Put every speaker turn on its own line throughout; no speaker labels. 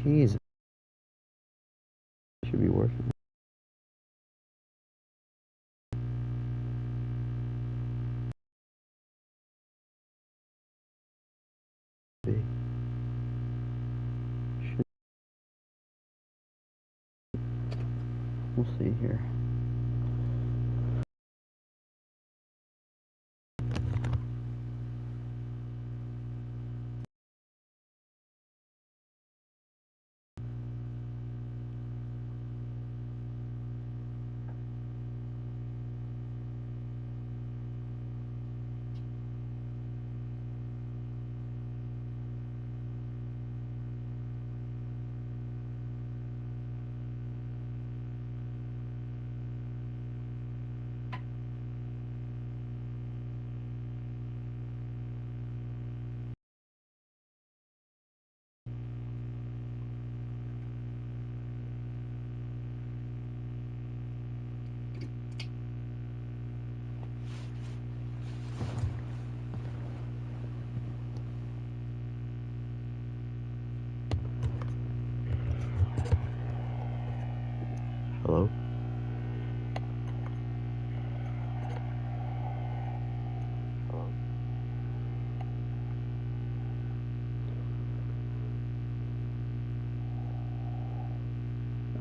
Jeez. Should be working. We'll see here. Hello? Hello?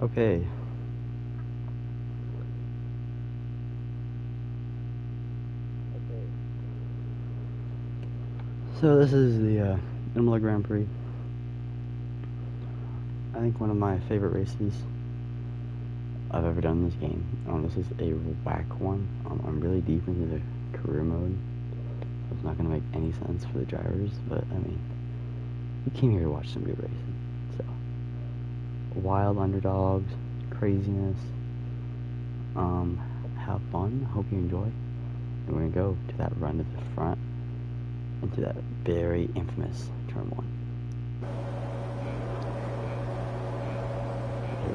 Okay. So this is the Imola Grand Prix. I think one of my favorite races I've ever done in this game. This is a whack one. I'm really deep into the career mode. So it's not going to make any sense for the drivers, but I mean, we came here to watch some good racing. So, wild underdogs, craziness, have fun, hope you enjoy. And we're going to go to that run to the front, into that very infamous turn 1.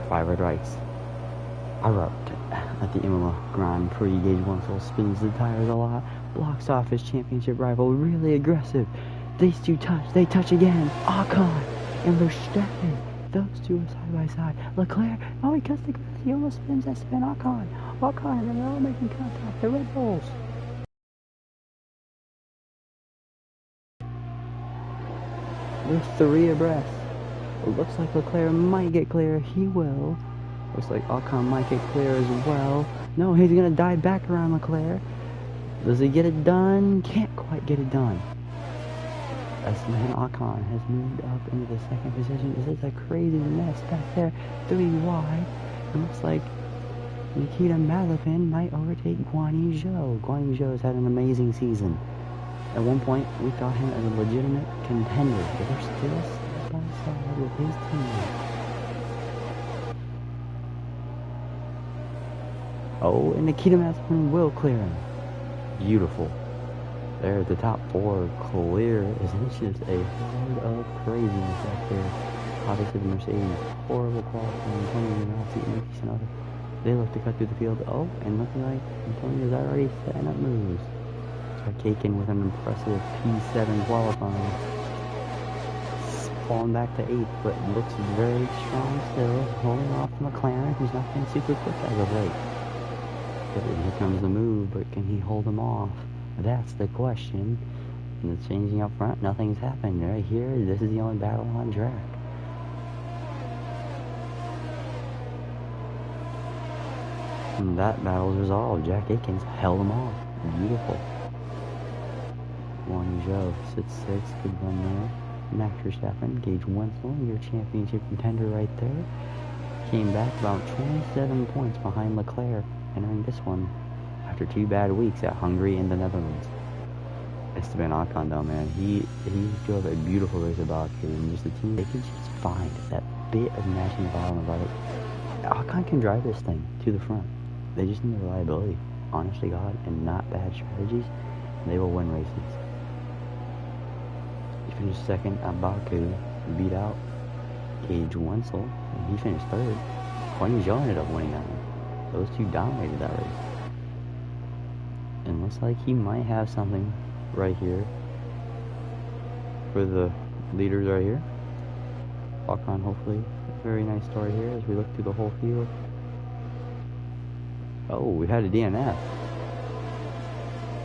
5 red rights. Erupt at the Imola Grand Prix. Gauge 1 soul spins the tires a lot, blocks off his championship rival, really aggressive. These two touch, they touch again. Ocon and Verstappen. Those two are side by side. Leclerc, oh, he cuts the grass, he almost spins Esteban Ocon. Ocon, and they're all making contact. The Red Bulls. They're 3 abreast. It looks like Leclerc might get clear. He will. Looks like Ocon might get clear as well. No, he's going to dive back around Leclerc. Does he get it done? Can't quite get it done. Esteban Ocon has moved up into the 2nd position. This is a crazy mess back there. 3 wide. It looks like Nikita Mazepin might overtake Guan Yu Zhou. Guan Yu Zhou has had an amazing season. At one point, we thought him as a legitimate contender, but they're still side by side with his team. Oh, and Nikita Mazepin will clear him. Beautiful. There, the top 4 clear. It's just a horde of craziness back there. Obviously, the Mercedes, horrible qualifying. Antonio Giovinazzi and Yuki Tsunoda, they look to cut through the field. Oh, and looking like Antonio's already setting up moves. Kakin with an impressive P7 qualifying. Falling back to 8th, but looks very strong still. Holding off McLaren, who's not been super quick as of late. But here comes the move, but can he hold him off? That's the question. And it's changing up front. Nothing's happened right here. This is the only battle on track. And that battle's resolved. Jack Aikens held him off. Beautiful. Guan Yu Zhou sits 6th. Good run there. Max Verstappen, Gage Wenzel, your championship contender right there. Came back about 27 points behind Leclerc, entering this one after 2 bad weeks at Hungary and the Netherlands. Esteban Ocon, though, man, he drove a beautiful race about here, and just the team, they could just find that bit of matching ball on the right. Ocon can drive this thing to the front. They just need reliability, honest to God, and not bad strategies, and they will win races. He finished 2nd at Baku, beat out Gage Wenzel, and he finished 3rd. Guan Yu Zhou ended up winning that one. Those two dominated that race. And looks like he might have something right here for the leaders right here. Ocon, hopefully. Very nice story here as we look through the whole field. Oh, we had a DNF.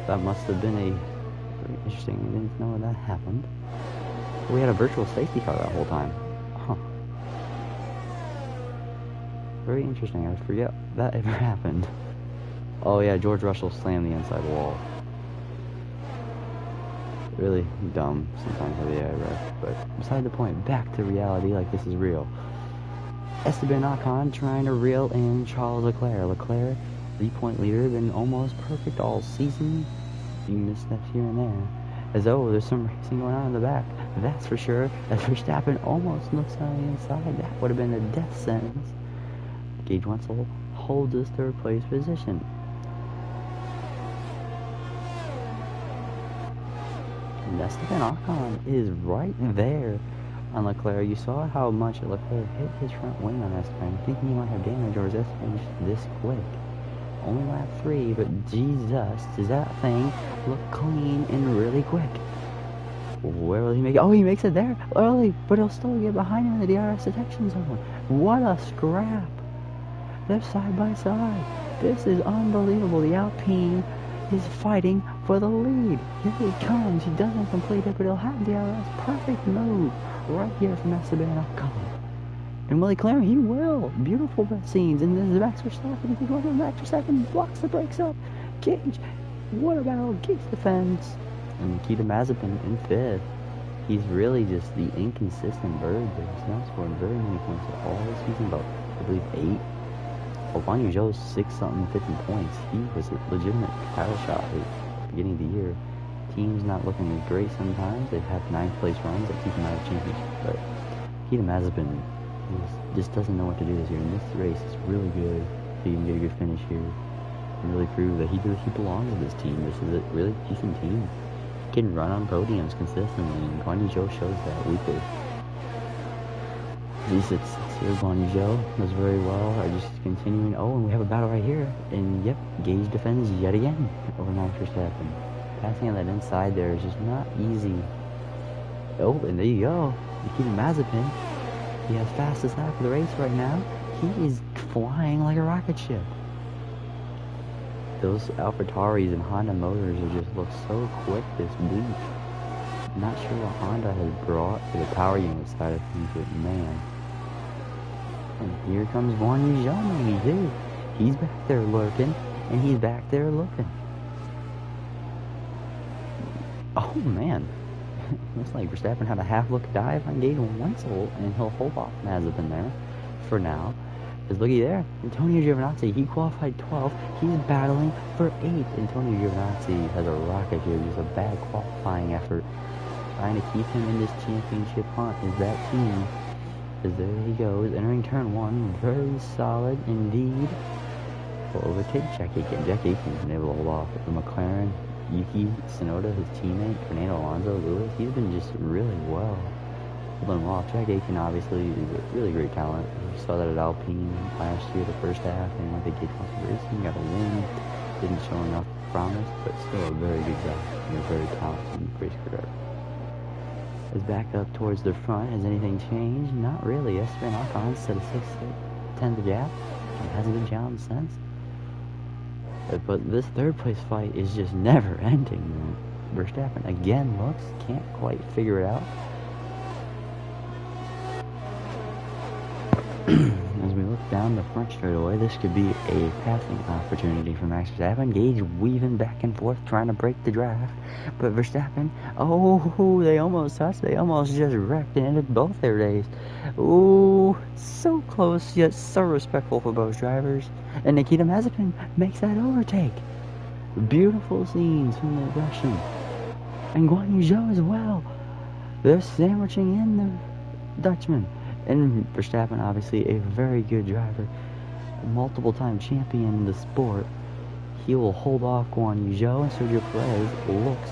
That must have been a very interesting. We didn't know that happened. We had a virtual safety car that whole time. Huh. Very interesting. I forget that ever happened. Oh yeah, George Russell slammed the inside wall. Really dumb sometimes with the AI ref, but beside the point, back to reality like this is real. Esteban Ocon trying to reel in Charles Leclerc. Leclerc, 3-point leader, been almost perfect all season. Few missteps here and there. As though there's some racing going on in the back. That's for sure. As Verstappen almost looks on the inside, that would have been a death sentence. Gage Wenzel holds his third place position. And Esteban Ocon is right there on Leclerc. You saw how much Leclerc hit his front wing on Esteban, thinking he might have damage, or was Esteban just this quick? Only lap 3, but Jesus, does that thing look clean and really quick? Where will he make it? Oh, he makes it there early, but he'll still get behind him in the DRS detection zone. What a scrap! They're side by side. This is unbelievable. The Alpine is fighting for the lead. Here he comes. He doesn't complete it, but he'll have DRS. Perfect move right here from Esteban Ocon. And will he clear? He will. Beautiful scenes. And this is Max Verstappen. He's going Max Verstappen, blocks the brakes up. Gage, what about Gage defense? And Nikita Mazepin in 5th. He's really just the inconsistent bird there. He's not scoring very many points at all this season, about, I believe, 8. Well, Guan Yu Zhou's 6-something, 50 points. He was a legitimate title shot at the beginning of the year. Team's not looking as great sometimes. They've had 9th place runs that keep them out of championship. But Nikita Mazepin just doesn't know what to do this year. And this race is really good. If he can get a good finish here and really prove that he belongs to this team. This is a really decent team. He can run on podiums consistently, and Guan Yu Zhou shows that weekly. G6 here, Guan Yu Zhou does very well. Are just continuing. Oh, and we have a battle right here. And yep, Gage defends yet again over Max Verstappen. Passing on that inside there is just not easy. Oh, and there you go. Nikita Mazepin. He has fastest lap of the race right now. He is flying like a rocket ship. Those AlphaTauris and Honda motors just look so quick this week. Not sure what Honda has brought to the power unit side of things, but man. And here comes Guan Yu Zhou, maybe too. He's back there lurking, and he's back there looking. Oh man. Looks like Verstappen had a half-look dive on Gage Wenzel, and he'll hold off Mazepin there for now. Because looky there, Antonio Giovinazzi, he qualified 12th. He's battling for 8th. Antonio Giovinazzi has a rocket here. Just a bad qualifying effort. Trying to keep him in this championship hunt is that team. Because there he goes, entering turn 1. Very solid indeed. Will overtake Jack Aitken. Jack Aitken's been able to hold off the McLaren. Yuki Tsunoda, his teammate, Fernando Alonso, Lewis, he's been just really well. Holding him off. Jack Aitken obviously is a really great talent. We saw that at Alpine last year, the first half, and when they get off racing, got a win. Didn't show enough promise, but still a very good guy and a very talented race car driver. Is back up towards the front. Has anything changed? Not really. Esteban Ocon set a 6-10th gap and hasn't been challenged since. But this third place fight is just never ending. Verstappen again can't quite figure it out. As we look down the front straightaway, this could be a passing opportunity for Max Verstappen. Gage weaving back and forth, trying to break the draft. But Verstappen, oh, they almost touched. They almost just wrecked and ended both their days. Ooh, so close, yet so respectful for both drivers. And Nikita Mazepin makes that overtake. Beautiful scenes from the Russian. And Guan Yu Zhou as well. They're sandwiching in the Dutchman. And Verstappen, obviously a very good driver, a multiple-time champion in the sport. He will hold off Guan Yu Zhou, and Sergio Perez looks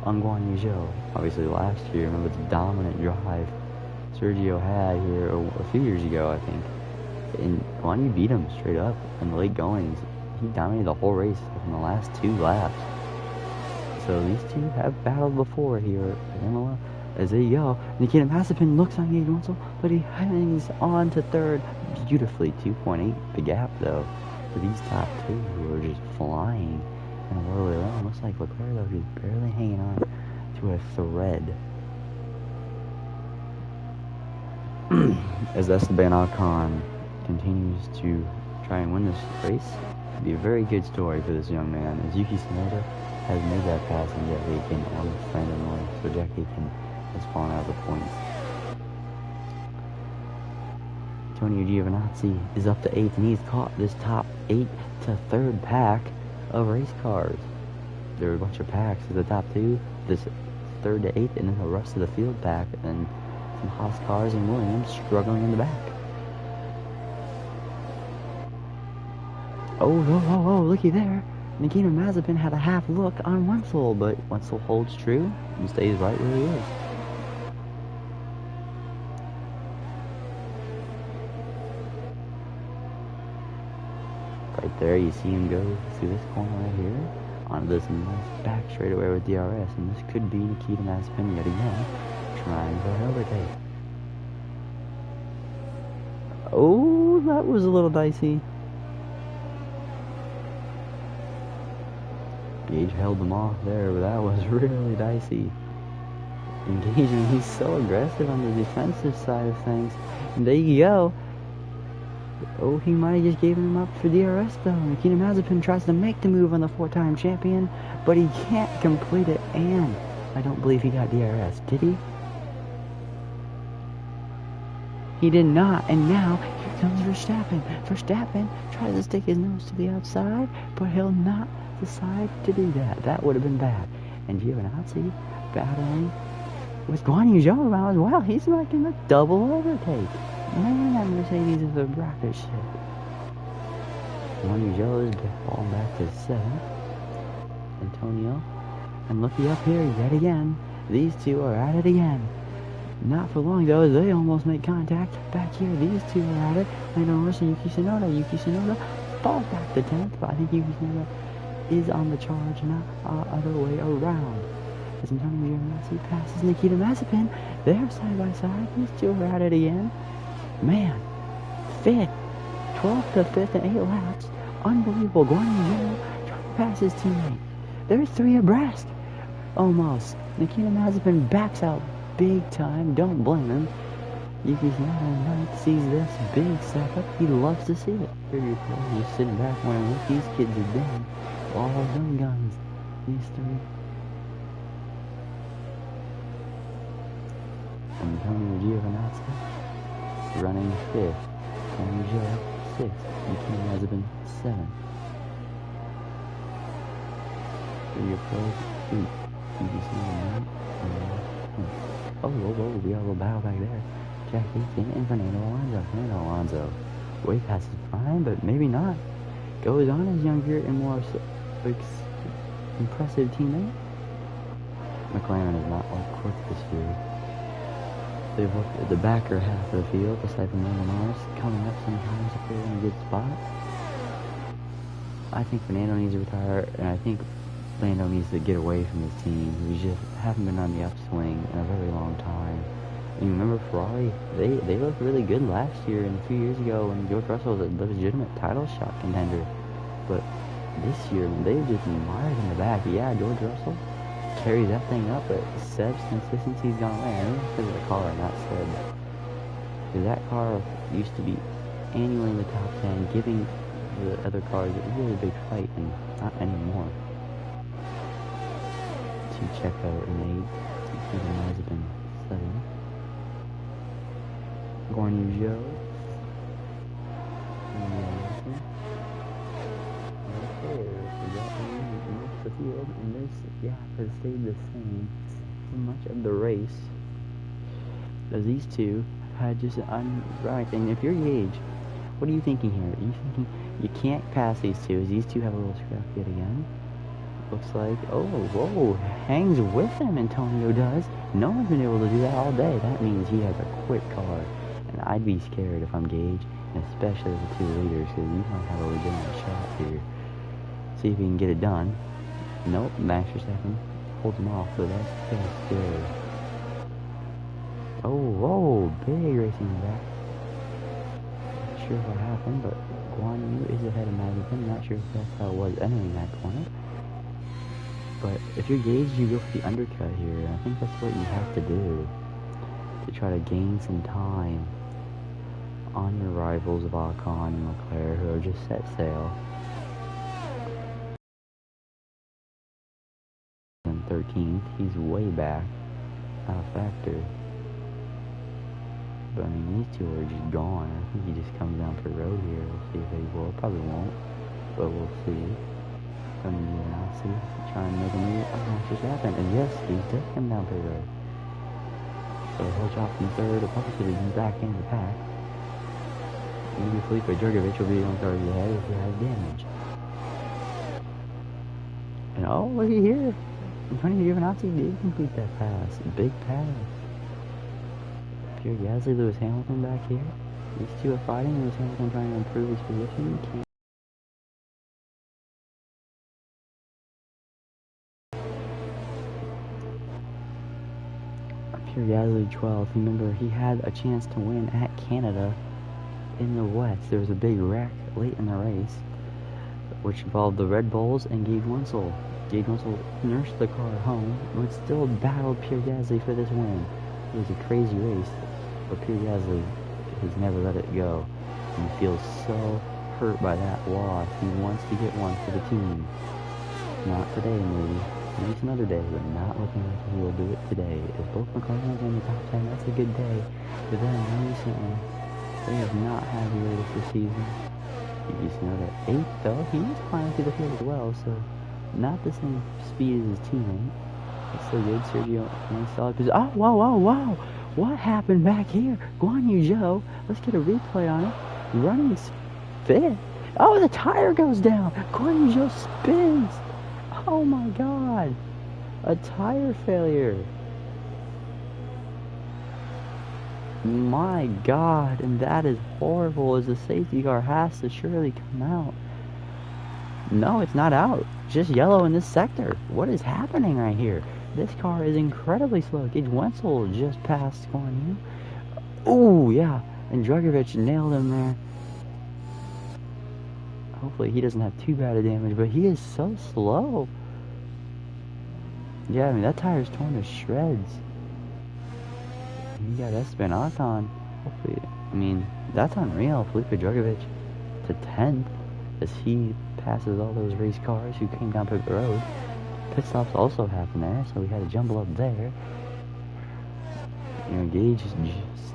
on Guan Yu Zhou. Obviously last year, remember the dominant drive Sergio had here a few years ago, I think. And Guan Yu beat him straight up in the late goings. He dominated the whole race in the last 2 laps. So these two have battled before here at Imola. As they go, Nikita Mazepin looks on Gage Russell, but he hangs on to third beautifully. 2.8 the gap, though, for these top two who are just flying in a world of their own. Looks like Leclerc, though, he's barely hanging on to a thread. As Esteban Ocon continues to try and win this race, it'd be a very good story for this young man, as Yuki Tsunoda has made that pass in Jet Aitken on Fernando Norris, so Jack Aitken has fallen out of the points. Antonio Giovinazzi is up to 8th, and he's caught this top 8 to 3rd pack of race cars. There are a bunch of packs at the top 2, this 3rd to 8th, and then the rest of the field pack, and some Haas cars and Williams struggling in the back. Oh, looky there. Nikita Mazepin had a half look on Wenzel, but Wenzel holds true and stays right where he is. Right there, you see him go through this corner right here, onto this nice back straightaway with DRS, and this could be Nikita Mazepin yet again, trying for an overtake. Oh, that was a little dicey. Gage held them off there, but that was really dicey. Engaging, he's so aggressive on the defensive side of things. And there you go. Oh, he might have just given him up for DRS though. Nikita Mazepin tries to make the move on the 4-time champion, but he can't complete it, and I don't believe he got DRS, did he? He did not, and now here comes Verstappen. Verstappen tries to stick his nose to the outside, but he'll not decide to do that. That would have been bad. And Giovinazzi battling with Guan Yu Zhou around as well. He's making a double overtake. Man, that Mercedes is a rocket ship. Guan Yu Zhou is falling back to 7th. Antonio. And looky up here yet again. These two are at it again. Not for long though, as they almost make contact. Back here, these two are at it. Lando Norris and Yuki Tsunoda. Yuki Tsunoda falls back to 10th, but I think Yuki Tsunoda is on the charge, not other way around. As Antonio Giovinazzi passes Nikita Mazepin, they're side by side. These two are at it again. Man, 5th, 12th to 5th and 8 laps. Unbelievable. Guan Yu Zhou trying to pass his teammate. They're 3 abreast. Almost. Nikita Mazepin backs out big time. Don't blame him. Yuki Tsunoda sees this big setup. He loves to see it. Here you go. He's sitting back wondering what these kids are doing. All them guns. These 3. Antonio Giovinazzi running 5th. Guan Yu Zhou 6th. Nikita Mazepin 7th. Here you go. Yuki Tsunoda 10th. Oh, whoa, we got a little battle back there. Jack Aitken and Fernando Alonso. Fernando Alonso way past his prime, but maybe not. Goes on as younger and more impressive teammate. McLaren is not all quick this year. They've looked at the backer half of the field, aside from Fernando Norris, coming up sometimes if they're in a good spot. I think Fernando needs to retire, and I think Lando needs to get away from his team. We just haven't been on the upswing in a very long time. You remember Ferrari? They looked really good last year and a few years ago when George Russell was a legitimate title shot contender. But this year, they've just been mired in the back. Yeah, George Russell carries that thing up, but Seb's consistency's gone away. I think it's because of the car, not Seb. Because that car used to be annually in the top 10, giving the other cars a really big fight, and not anymore. Check out an 8. Nikita Mazepin 7. Guan Yu Zhou. The field, and this has stayed the same for much of the race. As these two had just right. And if you're Gage, what are you thinking here? Are you thinking you can't pass these two? As these two have a little scrap yet again. Looks like, oh, whoa, hangs with him, Antonio does. No one's been able to do that all day. That means he has a quick car. And I'd be scared if I'm Gage, and especially the 2 leaders, because you might have a legitimate shot here. See if he can get it done. Nope, Max Verstappen holds him off, so that's scary. Oh, whoa, big racing back. Not sure what happened, but Guan Yu is ahead of Mazepin. Not sure if that's how it was entering that corner. But if you're Gage, you go for the undercut here. And I think that's what you have to do to try to gain some time on your rivals of Ocon and Leclerc, who are just set sail. And 13th, he's way back, not a factor. But I mean, these two are just gone. I think he just comes down for road here. We'll see if he will. Probably won't, but we'll see. Coming to Nazi, trying to make a move. Oh, that's just happened. And yes, he does come down for road. So he'll drop from third. He'll probably be back into the pack. Maybe Felipe Drugovich will be on third ahead if he has damage. And oh, looky here. Antonio Giovinazzi did complete that pass. Big pass. Pierre Gasly, Lewis Hamilton back here. These two are fighting. Lewis Hamilton trying to improve his position. Pierre Gasly 12th. Remember, he had a chance to win at Canada in the West. There was a big wreck late in the race, which involved the Red Bulls and Gage Wenzel. Gage Wenzel nursed the car home, but still battled Pierre Gasly for this win. It was a crazy race, but Pierre Gasly has never let it go. And he feels so hurt by that loss. He wants to get one for the team. Not today, maybe. Maybe some other day, but not looking like he will do it today. If both McLarens are in the top 10, that's a good day. But then recently, they have not had the latest this season. You just know that 8th, though, he is climbing through the field as well, so not the same speed as his teammate. It's still good. Sergio, nice solid position. Oh, whoa, whoa, whoa! What happened back here? Guan Yu Zhou, let's get a replay on it. Running fifth. Oh, the tire goes down. Guan Yu Zhou spins. Oh my god. A tire failure. My god, and that is horrible, as the safety car has to surely come out. No, it's not out. Just yellow in this sector. What is happening right here? This car is incredibly slow. Gage Wenzel just passed Guan Yu. Ooh, yeah. And Drugovich nailed him there. Hopefully he doesn't have too bad of damage, but he is so slow. Yeah, I mean, that tire's torn to shreds. You got Esteban Ocon. Hopefully, I mean, that's unreal. Felipe Drugovich to 10th as he passes all those race cars who came down pit road. Pit stops also happened there, so we had a jumble up there. You know, Gage is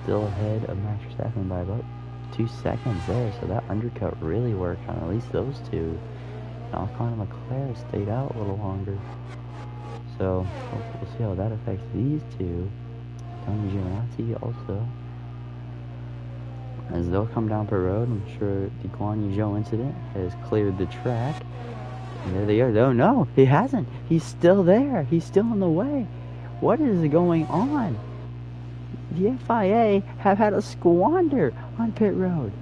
still ahead of Max Verstappen by about 2 seconds there, so that undercut really worked on at least those two. And Ocon and Leclerc stayed out a little longer. So we'll see how that affects these two. Tony Giovinazzi also. As they'll come down per road, I'm sure the Guan Yu Zhou incident has cleared the track. And there they are. Oh no, he hasn't. He's still there. He's still in the way. What is going on? The FIA have had a squander on pit road.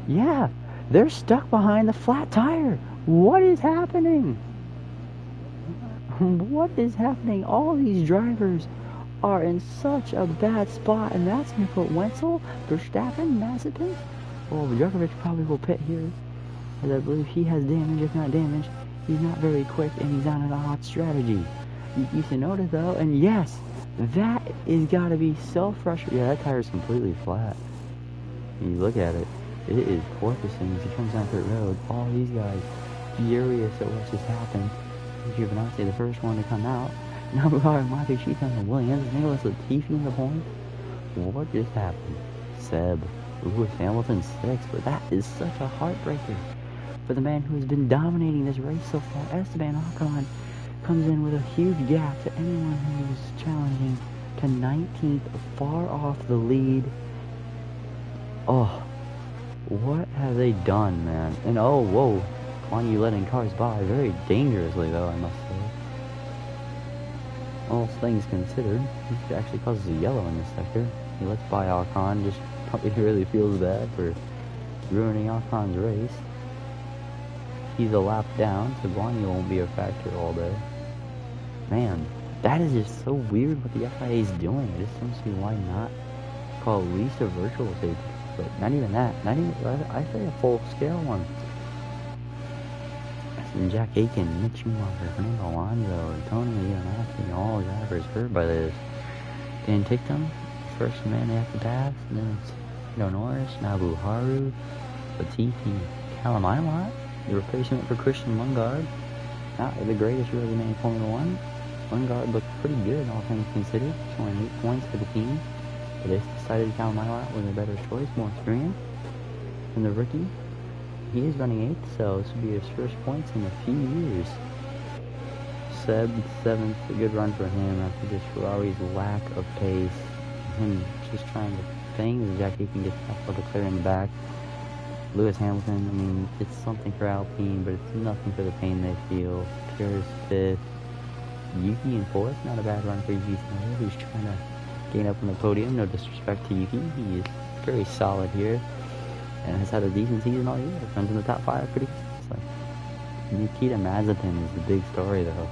Yeah, they're stuck behind the flat tire. What is happening? What is happening? All these drivers are in such a bad spot, and that's going to put Wenzel, Verstappen, Mazepin. Well, Drugovich probably will pit here, as I believe he has damage, if not damage. He's not very quick, and he's on an odd strategy. You can notice though, and yes, that is got to be so frustrating. Yeah, that tire is completely flat. You look at it, it is porpoising as he comes down pit road. All these guys furious at what just happened. Giovinazzi, the first one to come out. Now we are Matsushita and Williams. Nicholas Latifi in the point. What just happened? Seb, Lewis Hamilton 6, but that is such a heartbreaker for the man who has been dominating this race so far. Esteban Ocon comes in with a huge gap to anyone who's challenging to 19th, far off the lead. Oh, what have they done, man? And oh, whoa, Guan Yu letting cars by very dangerously, though, I must say. All things considered, he actually causes a yellow in this sector. He lets by Ocon, just probably really feels bad for ruining Ocon's race. He's a lap down, so Guan Yu won't be a factor all day. Man, That is just so weird what the FIA is doing. I just don't see why not call at least a virtual safety. But not even that. Not even, I say a full scale one. And Jack Aiken, Mitch Schumacher, Fernando Alonso, Antonio Giovinazzi, all drivers hurt by this. Dan Ticktum, first man they have to pass, and then it's Norris, Nabu Haru, Latifi, Callum Ilott, the replacement for Christian Lundgaard. Not the greatest resume in Formula 1. Lundgaard looked pretty good, all things considered, showing 8 points for the team. But they decided Callum Ilott was a better choice, more experience than the rookie. He is running 8th, so this will be his first points in a few years. Seb, 7th, a good run for him after just Ferrari's lack of pace. Him just trying to things. Jack Aiken gets past Leclerc in the back. Lewis Hamilton, I mean, it's something for Alpine, but it's nothing for the pain they feel. Pierce 5th. Yuki in 4th, not a bad run for Yuki Tsunoda, who's trying to gain up on the podium. No disrespect to Yuki, he is very solid here. And has had a decent season all year. Runs in the top 5 pretty consistently. Nikita Mazepin is the big story though.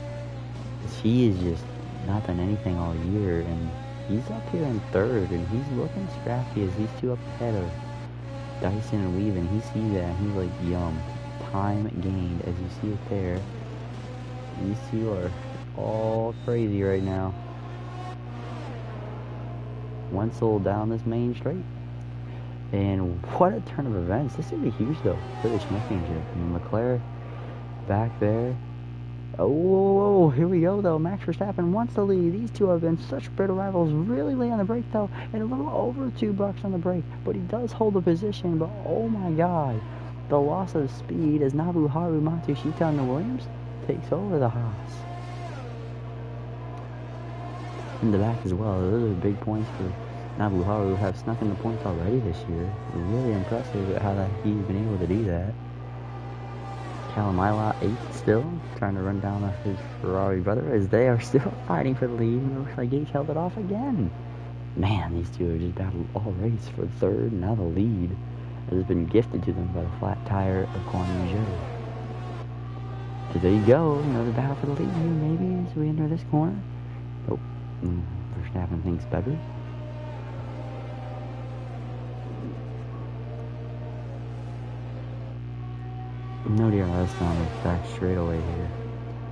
Because he is just not done anything all year, and he's up here in 3rd, and he's looking scrappy as these two up ahead of Dyson and Weavin. He sees that and he's like, yum. Time gained, as you see it there. These two are all crazy right now. Wenzel down this main straight. And what a turn of events. This is going to be huge, though, for the championship. I mean, Leclerc back there. Oh, here we go, though. Max Verstappen wants the lead. These two have been such bitter rivals. Really late on the brake, though, and a little over $2 on the brake. But he does hold the position. But, oh, my God, the loss of speed as Nobuharu Matsushita and the Williams takes over the Haas. In the back as well. Those are big points for Nobuharu, who have snuck in the points already this year. Really impressive at how he's been able to do that. Callum Ilott 8th still, trying to run down his Ferrari brother as they are still fighting for the lead. And it looks like Gage held it off again. Man, these two have just battled all race for 3rd. Now the lead has been gifted to them by the flat tire of Guan Yu Zhou. So there you go, another battle for the lead here maybe as we enter this corner. Oh, Verstappen thinks better. No DRS on the back straightaway here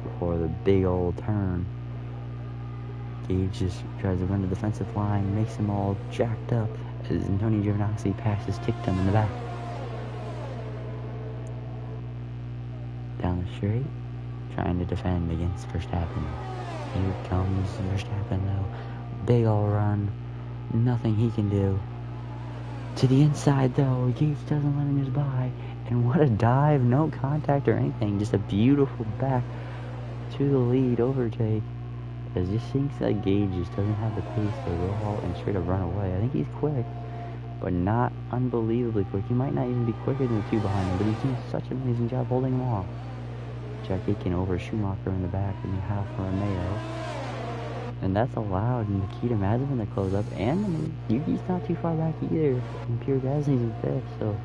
before the big old turn. Gage just tries to run the defensive line, makes them all jacked up as Antonio Giovinazzi passes Ticktum in the back. Down the straight, trying to defend against Verstappen. Here comes Verstappen though. Big ol' run, nothing he can do. To the inside though, Gage doesn't let him just by. And what a dive, no contact or anything, just a beautiful back to the lead overtake. It just seems like Gage just doesn't have the pace to go out and straight up run away. I think he's quick, but not unbelievably quick. He might not even be quicker than the two behind him, but he's doing such an amazing job holding him off. Jack Aiken over Schumacher in the back and half for Romeo. And that's allowed Nikita Mazepin to close up, and Yuki's not too far back either. And Pierre Gasly's in 5th, so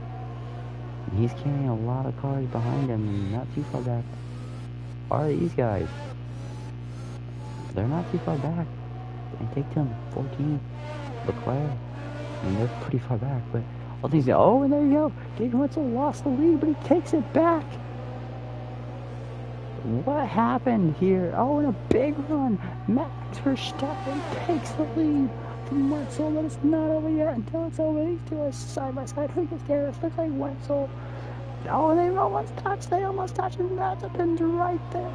he's carrying a lot of cars behind him and not too far back are these guys. They're not too far back. And take them 14. Leclerc. I mean, they're pretty far back, but all things. Oh, and there you go. Gage Wenzel lost the lead, but he takes it back. What happened here? Oh, and a big run. Max Verstappen takes the lead from Wenzel, but it's not over yet until it's over. These two are side by side. Who gets there? It looks like Wenzel. Oh, they almost touched. They almost touched. And Mazepin's right there.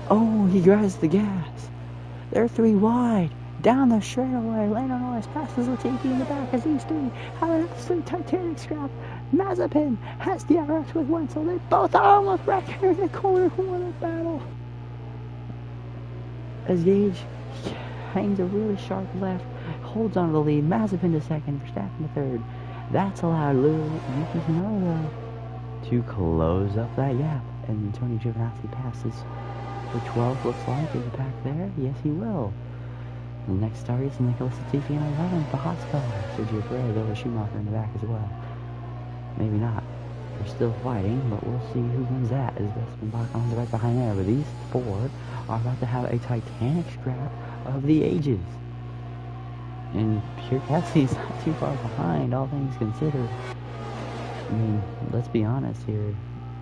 Oh, he grabs the gas. They're 3 wide. Down the straightaway. Lando Norris passes Latifi in the back as these three have an absolute titanic scrap. Mazepin has DRS with Wenzel. They both are almost right here in the corner. What a battle. As Gage hangs a really sharp left, holds on to the lead. Mazepin to 2nd, Verstappen to 3rd. That's allowed Yuki Tsunoda to close up that gap. And Antonio Giovinazzi passes for 12, looks like. Is it back there? Yes, he will. The next start is Nicholas Latifi in 11th, the Haas car. Sergio Perez over Schumacher in the back as well. Maybe not. They're still fighting, but we'll see who wins that. As this one back on the right behind there. But these four are about to have a titanic scrap of the ages. And Pure Cassidy's not too far behind, all things considered. I mean, let's be honest here.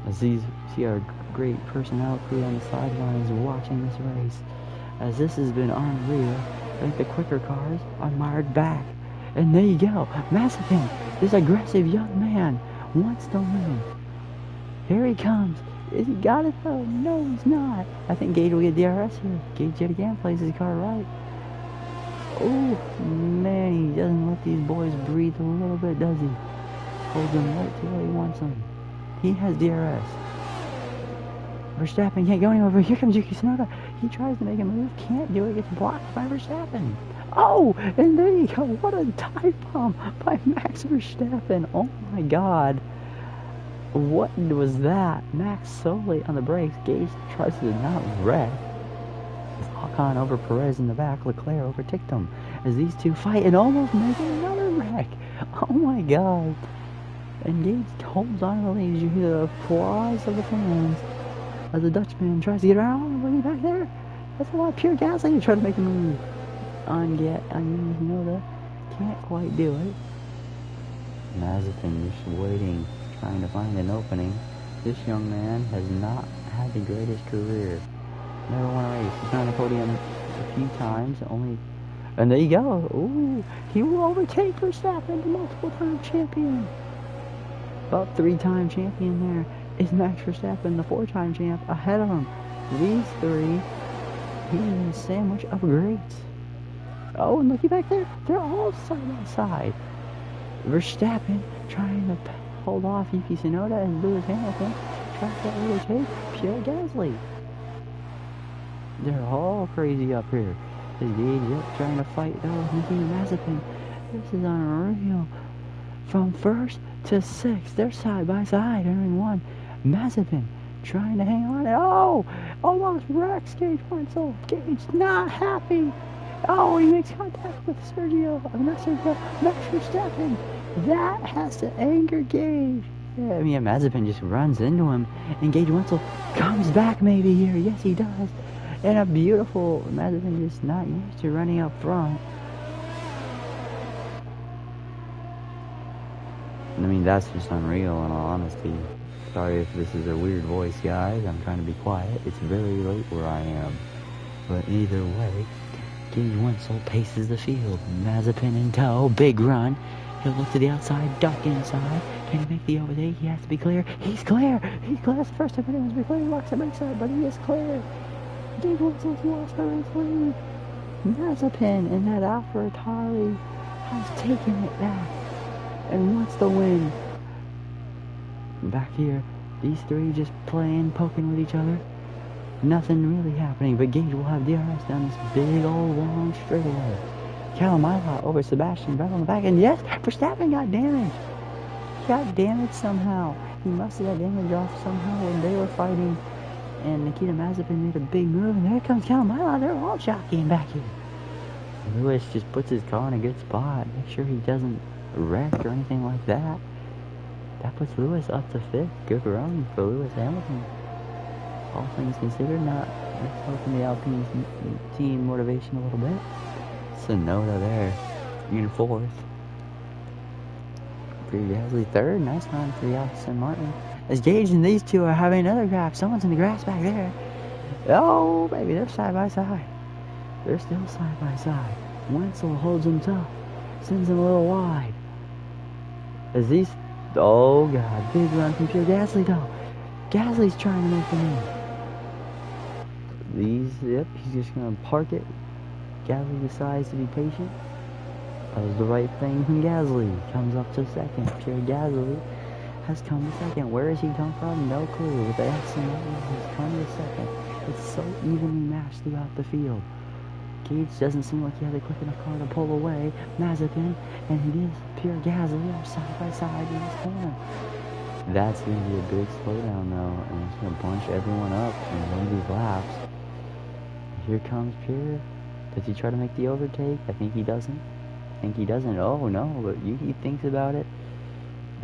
As these see our great personnel crew on the sidelines watching this race. As this has been unreal. I think the quicker cars are mired back. And there you go. Mazepin, this aggressive young man, wants to win. Here he comes. Is he got it though? No, he's not. I think Gage will get DRS here. Gage yet again plays his car right. Oh, man, he doesn't let these boys breathe a little bit, does he? Holds them right to where he wants them. He has DRS. Verstappen can't go anywhere, but here comes Yuki Tsunoda. He tries to make a move, can't do it, gets blocked by Verstappen. Oh, and there you go. What a dive bomb by Max Verstappen. Oh my God. What was that? Max solely on the brakes. Gage tries to not wreck. Ocon over Perez in the back. Leclerc overtook them as these two fight and almost make another wreck. Oh my God. And Gage holds on to the lead. You hear the applause of the fans as the Dutchman tries to get around. Look back there. That's a lot of pure gasoline to try to make a move. Tsunoda can't quite do it. Mazepin just waiting, trying to find an opening. This young man has not had the greatest career. Never won a race. He's been on the podium a few times, and there you go. Ooh, he will overtake Verstappen, the multiple-time champion. About 3-time champion there is Max Verstappen, the 4-time champ, ahead of him. These three, he is a sandwich of greats. Oh, and looky back there. They're all side by side. Verstappen trying to hold off Yuki Tsunoda and Lewis Hamilton tries to overtake Pierre Gasly. They're all crazy up here. As Gage trying to fight though with Nikita Mazepin. This is unreal. From first to sixth, they're side by side, entering one. Mazepin trying to hang on. Oh, almost wrecks Gage Wenzel. Gage not happy. Oh, he makes contact with Max Verstappen. That has to anger Gage. Yeah, I mean, Mazepin just runs into him, and Gage Wenzel comes back maybe here. Yes, he does. And a beautiful Mazepin just not used to running up front. I mean, that's just unreal in all honesty. Sorry if this is a weird voice, guys. I'm trying to be quiet. It's very late where I am. But either way, Gage Wenzel paces the field. Mazepin in tow. Big run. He'll look to the outside, duck inside. Can he make the overtake? He has to be clear. He's clear. He's clear. That's the first time anyone's been clear. He walks the backside, but he is clear. Gage Wenzel's lost the race lead. Mazepin in that AlphaTauri has taken it back and wants to win. Back here, these three just playing, poking with each other. Nothing really happening, but Gage will have DRS down this big old long straightaway. Callum Ilott over Sebastian Vettel on the back, and yes, Verstappen got damaged. He got damaged somehow. He must have got damage off somehow when they were fighting, and Nikita Mazepin made a big move, and there comes Callum Ilott. They're all jockeying back here. Lewis just puts his car in a good spot. Make sure he doesn't wreck or anything like that. That puts Lewis up to 5th. Good run for Lewis Hamilton. All things considered, not helping the Alpine team motivation a little bit. Tsunoda there in 4th. Prix Gasly 3rd. Nice run for the Aston Martin. As Gage and these two are having another grab. Someone's in the grass back there. Oh, baby, they're side by side. They're still side by side. Wenzel holds him tough. Sends him a little wide. As these... Oh, God. Big run from Pierre Gasly, though. Gasly's trying to make the move. Yep, he's just going to park it. Gasly decides to be patient. That was the right thing from Gasly. Comes up to 2nd. Pierre Gasly has come to 2nd. Where has he come from? No clue. With the Aston Martin, he's come to 2nd. It's so evenly matched throughout the field. Gage doesn't seem like he had a quick enough car to pull away. Mazepin and it is Pierre Gasly are side by side in this corner. That's going to be a big slowdown though, and it's going to bunch everyone up in one of these laps. Here comes Pierre. Does he try to make the overtake? I think he doesn't. Oh no, but Yuki thinks about it.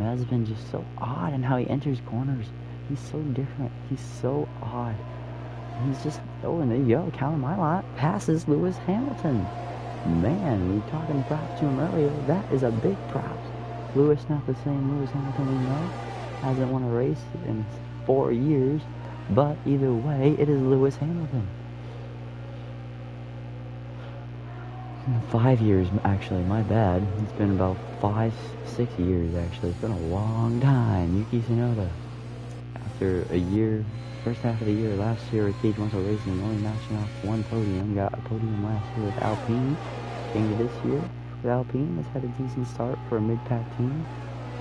Mazepin's just so odd in how he enters corners. He's so different. He's so odd. He's just, oh, and there you go. Callum Ilott passes Lewis Hamilton. Man, we were talking props to him earlier. That is a big props. Lewis, not the same Lewis Hamilton we know. Hasn't won a race in 4 years. But either way, it is Lewis Hamilton. 5 years, actually, my bad. It's been about 5, 6 years, actually. It's been a long time. Yuki Tsunoda. After a year, first half of the year, last year with Cage Wenzel Racing, only notching off one podium. Got a podium last year with Alpine. Came to this year with Alpine. Has had a decent start for a mid-pack team.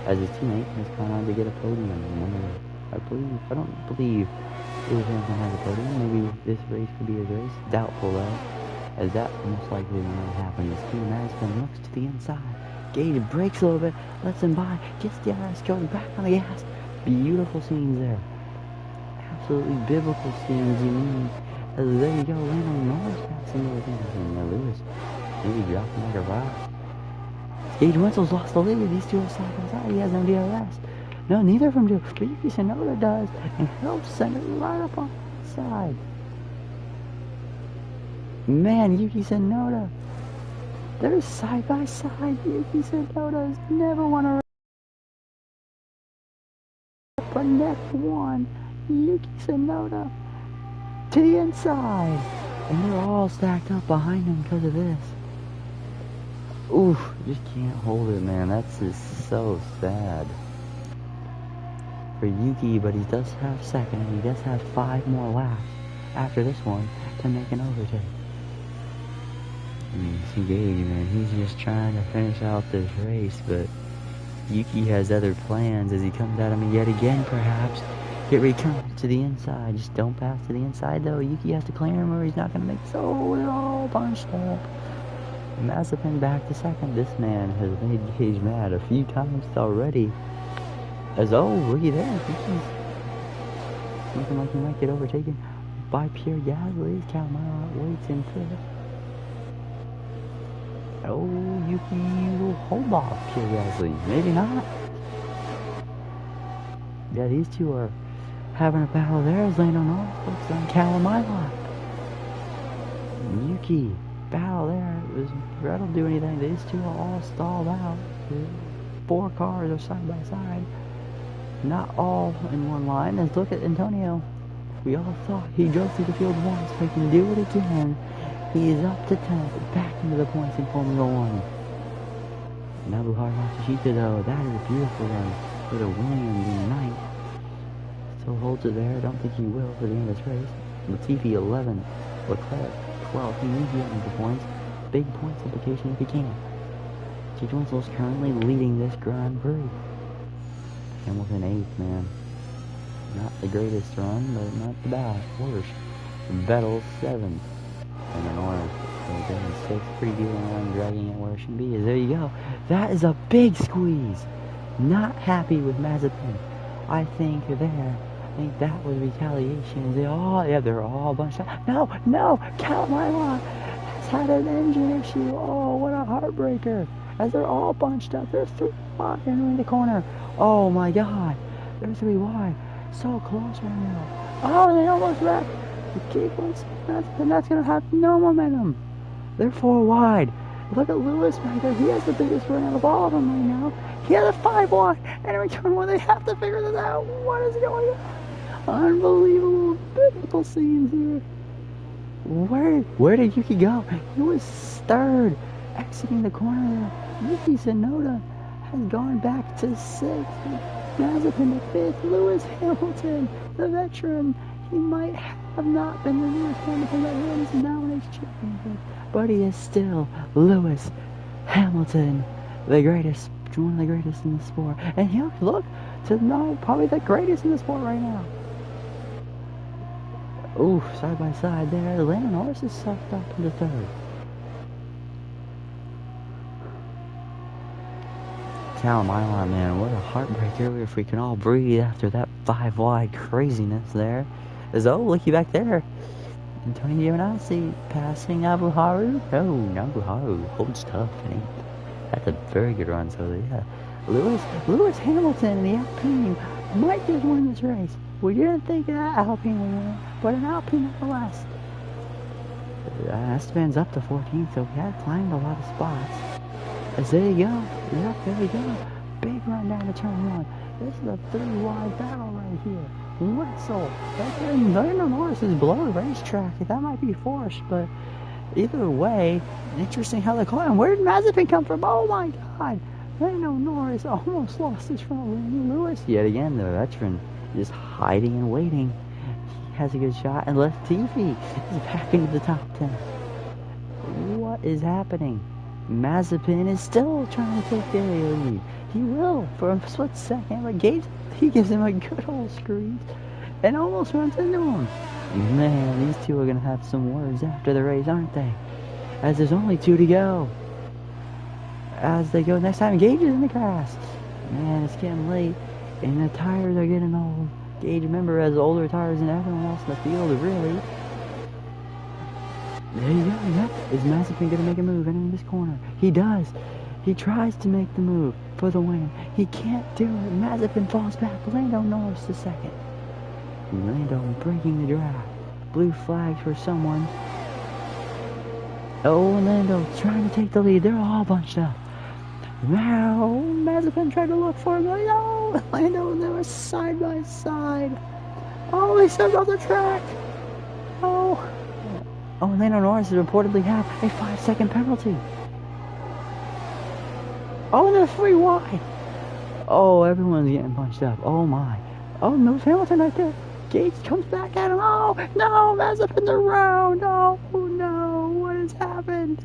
As his teammate has gone on to get a podium. I don't believe Lewis Hamilton has a podium. Maybe this race could be his race. Doubtful though, as that most likely will not happen. As Team Madison looks to the inside. Gage breaks a little bit, lets him by, gets the IRS, goes back on the gas. Beautiful scenes there. Absolutely biblical scenes, you mean. As there you go, Lando Norris passing Lewis Hamilton. Now Lewis maybe dropping like a rock. Gage Wenzel's lost the lead. These two are side by side. He has no DRS. No, neither of them do. But Yuki Tsunoda does, and helps send it right up on the side. Man, Yuki Tsunoda. They're side by side. Yuki Tsunoda has never won a race. But next one, Yuki Tsunoda to the inside. And they're all stacked up behind him because of this. Oof, just can't hold it, man. That's just so sad for Yuki, but he does have second, and he does have 5 more laps after this one to make an overtake. See Gage, man, he's just trying to finish out this race, but Yuki has other plans as he comes at him yet again, perhaps. Here he comes to the inside. Just don't pass to the inside, though. Yuki has to clear him or he's not going to make it. So they're all bunched up. Mazepin back to second. This man has made Gage mad a few times already. As, oh, looky there. Yuki's looking like he might get overtaken by Pierre Gasly. Callum Ilott waits in fifth. Oh, Yuki will hold off Pierre Gasly. Maybe not. Yeah, these two are having a battle there as Lando Norris looks on Callum Ilott. Yuki, battle there. That'll do anything. These two are all stalled out. 4 cars are side by side. Not all in one line. Let's look at Antonio. We all thought he drove through the field once, but he can do it again. He is up to 10th, back into the points in Formula 1. Nabuhara Matsushita, though, that is a beautiful run for the Williams in 9th. Still holds it there. I don't think he will for the end of this race. Latifi 11th, Leclerc 12th. He needs to get into the points. Big points implication if he can. Gage Wenzel is currently leading this Grand Prix. Hamilton 8th, man. Not the greatest run, but not the bad. Worst. Vettel 7th. And then Norris in 6th. Pretty good run, dragging it where it should be. There you go. That is a big squeeze. Not happy with Mazepin. I think that was retaliation. They're all bunched up. No, Callum Ilott has had an engine issue. Oh, what a heartbreaker. As they're all bunched up. They're 3 wide entering the corner. Oh my God. They're 3 wide. So close right now. Oh, they almost wrecked. And that's going to have no momentum. They're 4 wide. Look at Lewis back there. He has the biggest run out of all of them right now. He has a 5 wide. And in return one, they have to figure this out. What is going on? Unbelievable biblical scenes here. Where did Yuki go? He was 3rd, exiting the corner there. Yuki Tsunoda has gone back to 6th. Mazepin to 5th. Lewis Hamilton, the veteran. He might have not been the Lewis Hamilton that wins the nomination championship, but he is still Lewis Hamilton, the greatest, one of the greatest in the sport. And he'll look to know probably the greatest in the sport right now. Ooh, side by side there. Lando Norris is sucked up into 3rd. Callum Ilott, man, what a heartbreak earlier if we can all breathe after that 5 wide craziness there. Looky back there. Antonio Giovinazzi passing Nabuhara. Oh, Nabuhara holds tough, and that's a very good run. So yeah, Lewis Hamilton and the Alpine might just win this race. We didn't think that Alpine would win, but an Alpine nonetheless. Esteban's up to 14, so he had climbed a lot of spots. As there you go. Yep, there we go. Big run down to turn 1. This is a 3-wide battle right here. Wetzel. Lando Norris is below the racetrack. That might be forced, but either way, interesting how they call him. Where did Mazepin come from? Oh my god. Lando Norris almost lost his front wing. Lewis, yet again, the veteran, just hiding and waiting. He has a good shot, and Latifi is back into the top 10. What is happening? Mazepin is still trying to take the lead. He will for a split second, but Gage, he gives him a good old squeeze and almost runs into him. Man, these two are going to have some words after the race, aren't they? As there's only 2 to go. As they go next time, Gage is in the grass. Man, it's getting late, and the tires are getting old. Gage, remember, has older tires than everyone else in the field, really. There you go, yep. Is Mazepin going to make a move entering this corner? He does. He tries to make the move for the win. He can't do it. Mazepin falls back. Lando Norris the second. Lando breaking the draft. Blue flag for someone. Oh, Lando trying to take the lead. They're all bunched up. Now, Mazepin tried to look for him. No, Lando and Norris side by side. Oh, they stepped off the track. Oh, Lando Norris has reportedly had a 5-second penalty. Oh, they're 3 wide. Oh, everyone's getting bunched up. Oh my. Oh, no, Hamilton right there. Gage comes back at him. Oh, no, Mazepin's around. Oh, no, what has happened?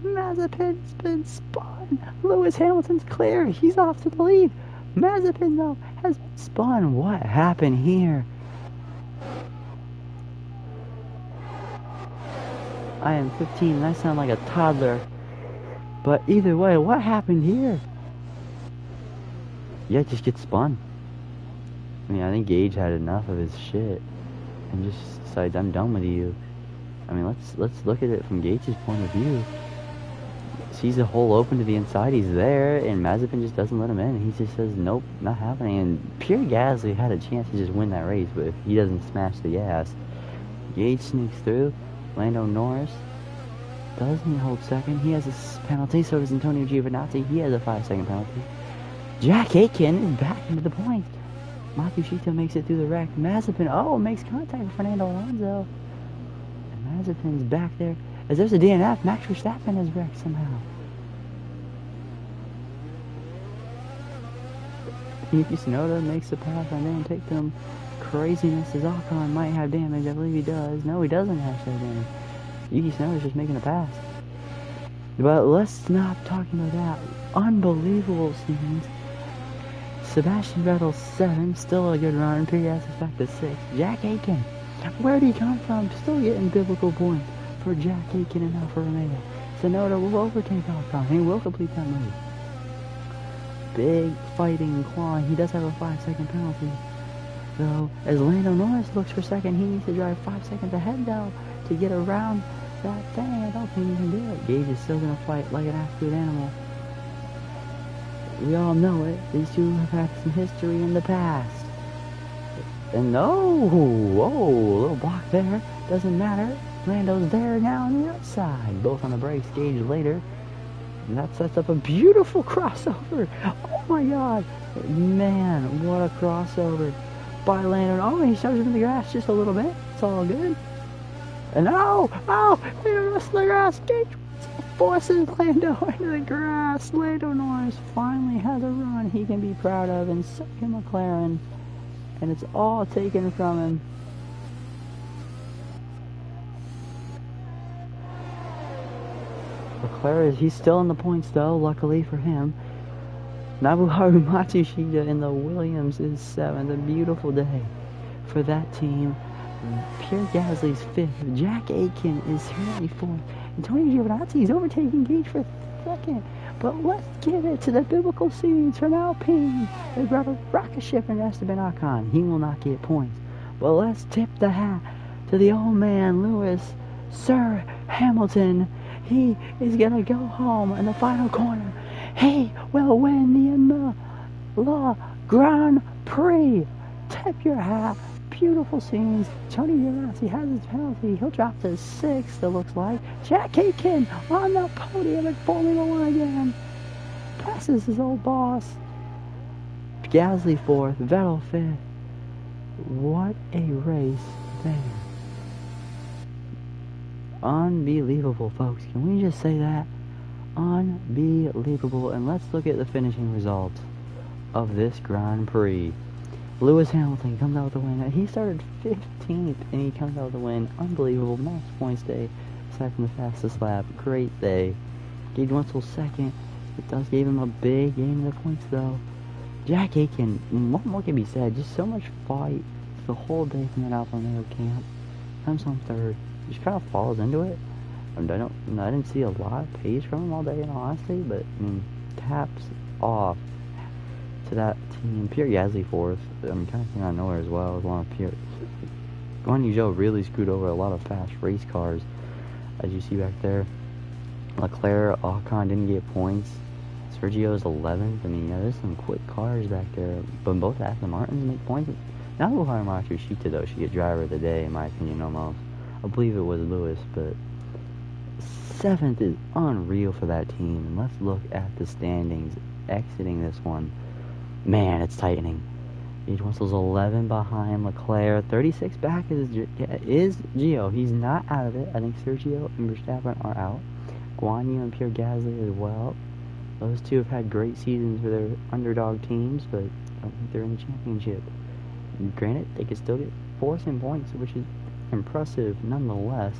Mazepin's been spun. Lewis Hamilton's clear. He's off to the lead. Mazepin, though, has been spun. What happened here? I am 15 and I sound like a toddler. But either way, what happened here? Yeah, just get spun. I mean, I think Gage had enough of his shit and just decides, I'm done with you. I mean, let's look at it from Gage's point of view. Sees the hole open to the inside, he's there, and Mazepin just doesn't let him in. He just says, nope, not happening. And Pierre Gasly had a chance to just win that race, but if he doesn't smash the gas, Gage sneaks through. Lando Norris doesn't hold second. He has a penalty, so does Antonio Giovinazzi. He has a 5-second penalty. Jack Aitken is back into the points. Matsushita makes it through the wreck. Mazepin, makes contact with Fernando Alonso. And Mazepin's back there. As there's a DNF, Max Verstappen is wrecked somehow. Yuki Tsunoda makes the pass and then take them. Craziness as Ocon might have damage. I believe he does. No, he doesn't actually have damage. Yuki Tsunoda's just making a pass. But let's stop talking about that. Unbelievable scenes. Sebastian Vettel 7, still a good run. Pigas is back to 6. Jack Aitken, where'd he come from? Still getting biblical points for Jack Aitken and Alfa Romeo. Tsunoda will overtake Ocon. He will complete that move. Big fighting and clawing. He does have a 5-second penalty. Though, as Lando Norris looks for second, he needs to drive 5 seconds ahead, though, to get around that thing. I don't think he can do it. Gage is still going to fight like an absolute animal. We all know it. These two have had some history in the past. And whoa, a little block there. Doesn't matter. Lando's there now on the outside. Both on the brakes. Gage later. And that sets up a beautiful crossover. Oh my god. Man, what a crossover. By Lando. Oh, he shoves him in the grass just a little bit. It's all good. And Lando Norris in the grass. Gage forces Lando into the grass. Lando Norris finally has a run he can be proud of in second McLaren. And it's all taken from him. Leclerc, he's still in the points though, luckily for him. Nobuharu Matsushita in the Williams is 7th. A beautiful day for that team. Pierre Gasly's 5th. Jack Aitken is currently 4th. Antonio Giovinazzi is overtaking Gage for 2nd. But let's give it to the biblical scenes from Alpine. They brought a rocket ship in Esteban Ocon. He will not get points. But let's tip the hat to the old man, Lewis, Sir Hamilton. He is going to go home in the final corner He will win the Imola Grand Prix. Tip your hat. Beautiful scenes. Tony Giovinazzi has his penalty. He'll drop to 6th, it looks like. Jack Aitken on the podium in Formula 1 again. Passes his old boss. Gasly 4th, Vettel 5th. What a race there. Unbelievable, folks. Can we just say that? Unbelievable. And let's look at the finishing results of this Grand Prix. Lewis Hamilton comes out with the win. He started 15th and he comes out with the win. Unbelievable. Max points day aside from the fastest lap. Great day. Gage Russell 2nd. It does give him a big gain in the points though. Jack Aitken, what more can be said? Just so much fight the whole day from that Alfa Romeo camp. Comes home 3rd. Just kind of falls into it. I didn't see a lot of pace from him all day in all honesty, but taps off to that team. Pierre Gasly 4th. Kind of came out of nowhere as well. Along with Pierre. Guan Yu Zhou really screwed over a lot of fast race cars, as you see back there. Leclerc, Ocon didn't get points. Sergio's 11th. There's some quick cars back there, but both Aston Martins make points. Now Luhara Matsushita, though, should get driver of the day, in my opinion, almost. I believe it was Lewis, but 7th is unreal for that team. And let's look at the standings exiting this one. Man, it's tightening. Gage Russell's 11 behind Leclerc. 36 back is Gio. He's not out of it. I think Sergio and Verstappen are out. Guan Yu and Pierre Gasly as well. Those two have had great seasons for their underdog teams, but I don't think they're in the championship. And granted, they could still get 4th in points, which is impressive nonetheless.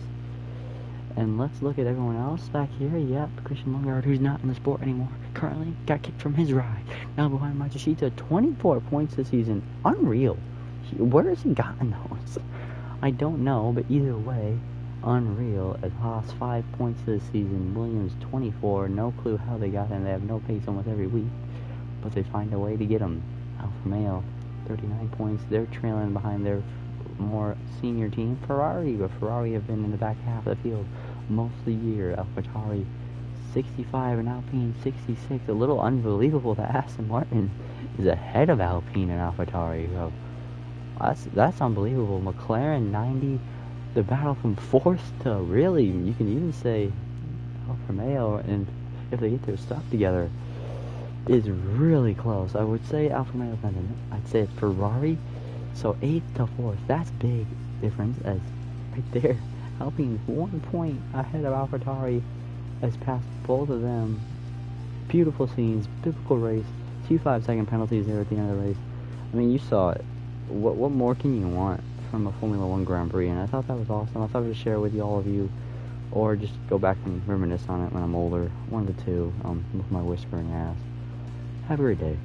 And let's look at everyone else back here. Yep, Christian Lundgaard, who's not in the sport anymore, currently got kicked from his ride. Now behind Matsushita, 24 points this season. Unreal. Where has he gotten those? I don't know, but either way, unreal. As Haas 5 points this season, Williams 24. No clue how they got him. They have no pace almost every week, but they find a way to get him. Alfa Romeo 39 points. They're trailing behind their more senior team, Ferrari, but Ferrari have been in the back half of the field most of the year. AlphaTauri 65 and Alpine 66. A little unbelievable that Aston Martin is ahead of Alpine and AlphaTauri. So that's unbelievable. McLaren 90. The battle from 4th to really, you can even say Alfa Romeo, and if they get their stuff together, is really close. I would say Alfa Romeo's not in it. I'd say it's Ferrari. So 8th to 4th, that's big difference. As right there, Alpine's 1 point ahead of AlphaTauri, has passed both of them. Beautiful scenes, biblical race. 2 5-second penalties there at the end of the race. You saw it. What more can you want from a Formula 1 Grand Prix? And I thought that was awesome. I thought I'd share it with all of you, or just go back and reminisce on it when I'm older. One of the two, with my whispering ass. Have a great day.